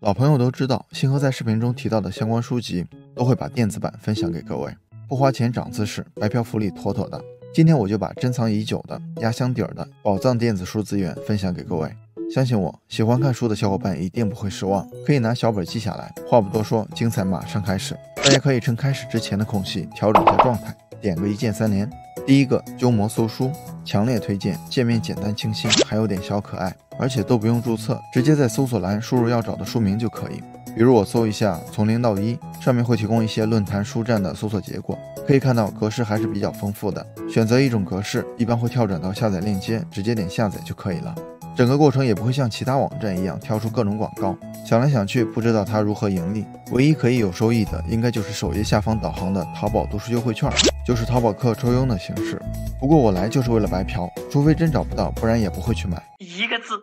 老朋友都知道，星河在视频中提到的相关书籍都会把电子版分享给各位，不花钱涨姿势，白嫖福利妥妥的。今天我就把珍藏已久的压箱底的宝藏电子书资源分享给各位。相信我，喜欢看书的小伙伴一定不会失望，可以拿小本记下来。话不多说，精彩马上开始。大家可以趁开始之前的空隙调整一下状态，点个一键3连。第一个，鸠摩搜书，强烈推荐，界面简单清新，还有点小可爱，而且都不用注册，直接在搜索栏输入要找的书名就可以。比如我搜一下从0到1，上面会提供一些论坛、书站的搜索结果，可以看到格式还是比较丰富的。选择一种格式，一般会跳转到下载链接，直接点下载就可以了。整个过程也不会像其他网站一样跳出各种广告，想来想去不知道它如何盈利，唯一可以有收益的应该就是首页下方导航的淘宝读书优惠券，就是淘宝客抽佣的形式。不过我来就是为了白嫖，除非真找不到，不然也不会去买。一个字，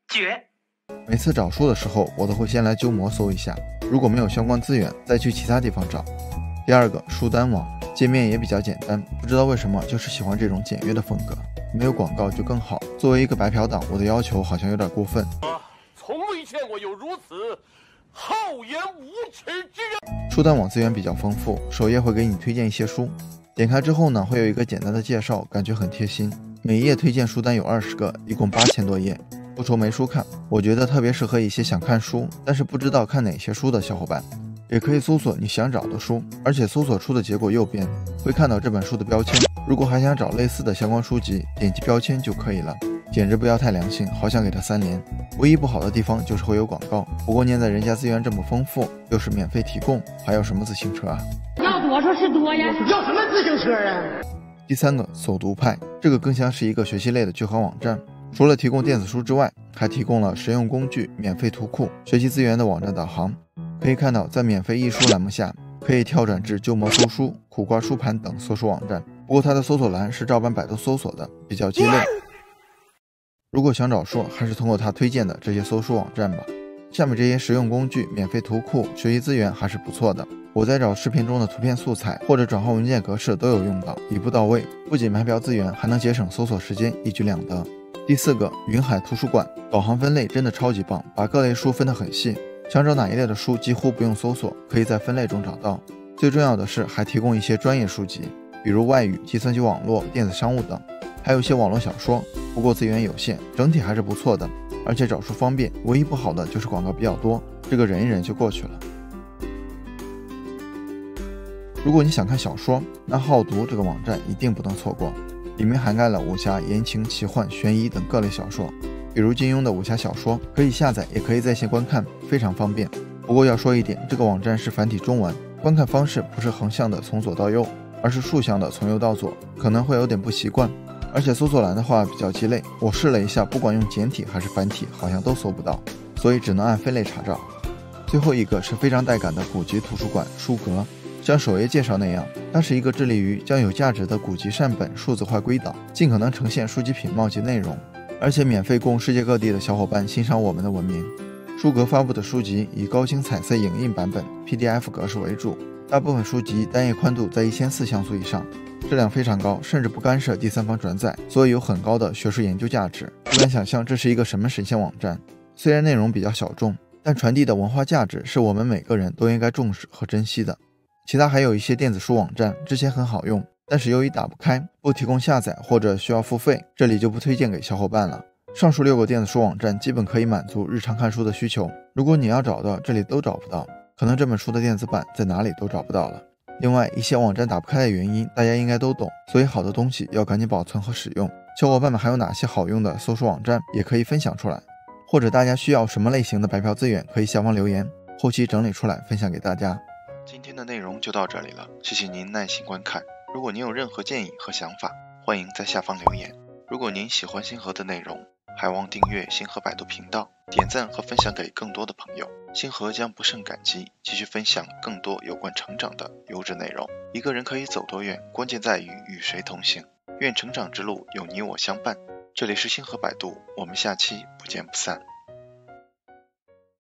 绝。每次找书的时候，我都会先来鸠摩搜一下，如果没有相关资源，再去其他地方找。第二个，书单网，界面也比较简单，不知道为什么就是喜欢这种简约的风格，没有广告就更好。作为一个白嫖党，我的要求好像有点过分。从未见过有如此厚颜无耻之人。书单网资源比较丰富，首页会给你推荐一些书，点开之后呢，会有一个简单的介绍，感觉很贴心。每一页推荐书单有20个，一共8000多页，不愁没书看。我觉得特别适合一些想看书，但是不知道看哪些书的小伙伴。也可以搜索你想找的书，而且搜索出的结果右边会看到这本书的标签。如果还想找类似的相关书籍，点击标签就可以了。简直不要太良心，好想给它3连。唯一不好的地方就是会有广告，不过念在人家资源这么丰富，又是免费提供，还要什么自行车啊？要多少是多呀？要什么自行车啊？第三个，走读派，这个更像是一个学习类的聚合网站。除了提供电子书之外，还提供了实用工具、免费图库、学习资源的网站导航。可以看到，在免费易书栏目下，可以跳转至鸠摩搜书、苦瓜书盘等搜索网站。不过它的搜索栏是照搬百度搜索的，比较鸡肋。如果想找书，还是通过他推荐的这些搜书网站吧。下面这些实用工具、免费图库、学习资源还是不错的。我在找视频中的图片素材或者转换文件格式都有用到，一步到位，不仅白嫖资源，还能节省搜索时间，一举两得。第四个，云海图书馆，导航分类真的超级棒，把各类书分得很细，想找哪一类的书几乎不用搜索，可以在分类中找到。最重要的是还提供一些专业书籍，比如外语、计算机网络、电子商务等，还有一些网络小说，不过资源有限，整体还是不错的，而且找书方便，唯一不好的就是广告比较多，这个忍一忍就过去了。如果你想看小说，那好读这个网站一定不能错过，里面涵盖了武侠、言情、奇幻、悬疑等各类小说，比如金庸的武侠小说，可以下载，也可以在线观看，非常方便。不过要说一点，这个网站是繁体中文，观看方式不是横向的从左到右，而是竖向的从右到左，可能会有点不习惯。而且搜索栏的话比较鸡肋，我试了一下，不管用简体还是繁体，好像都搜不到，所以只能按分类查找。最后一个是非常带感的古籍图书馆书阁，像首页介绍那样，它是一个致力于将有价值的古籍善本数字化归档，尽可能呈现书籍品貌及内容，而且免费供世界各地的小伙伴欣赏我们的文明。书阁发布的书籍以高清彩色影印版本 PDF 格式为主，大部分书籍单页宽度在1400像素以上，质量非常高，甚至不干涉第三方转载，所以有很高的学术研究价值。不敢想象这是一个什么神仙网站。虽然内容比较小众，但传递的文化价值是我们每个人都应该重视和珍惜的。其他还有一些电子书网站，之前很好用，但是由于打不开，不提供下载或者需要付费，这里就不推荐给小伙伴了。上述6个电子书网站基本可以满足日常看书的需求，如果你要找的这里都找不到，可能这本书的电子版在哪里都找不到了。另外一些网站打不开的原因大家应该都懂，所以好的东西要赶紧保存和使用。小伙伴们还有哪些好用的搜书网站也可以分享出来，或者大家需要什么类型的白嫖资源可以下方留言，后期整理出来分享给大家。今天的内容就到这里了，谢谢您耐心观看。如果您有任何建议和想法，欢迎在下方留言。如果您喜欢星河的内容，还望订阅星河百度频道，点赞和分享给更多的朋友。星河将不胜感激，继续分享更多有关成长的优质内容。一个人可以走多远，关键在于与谁同行。愿成长之路有你我相伴。这里是星河百度，我们下期不见不散。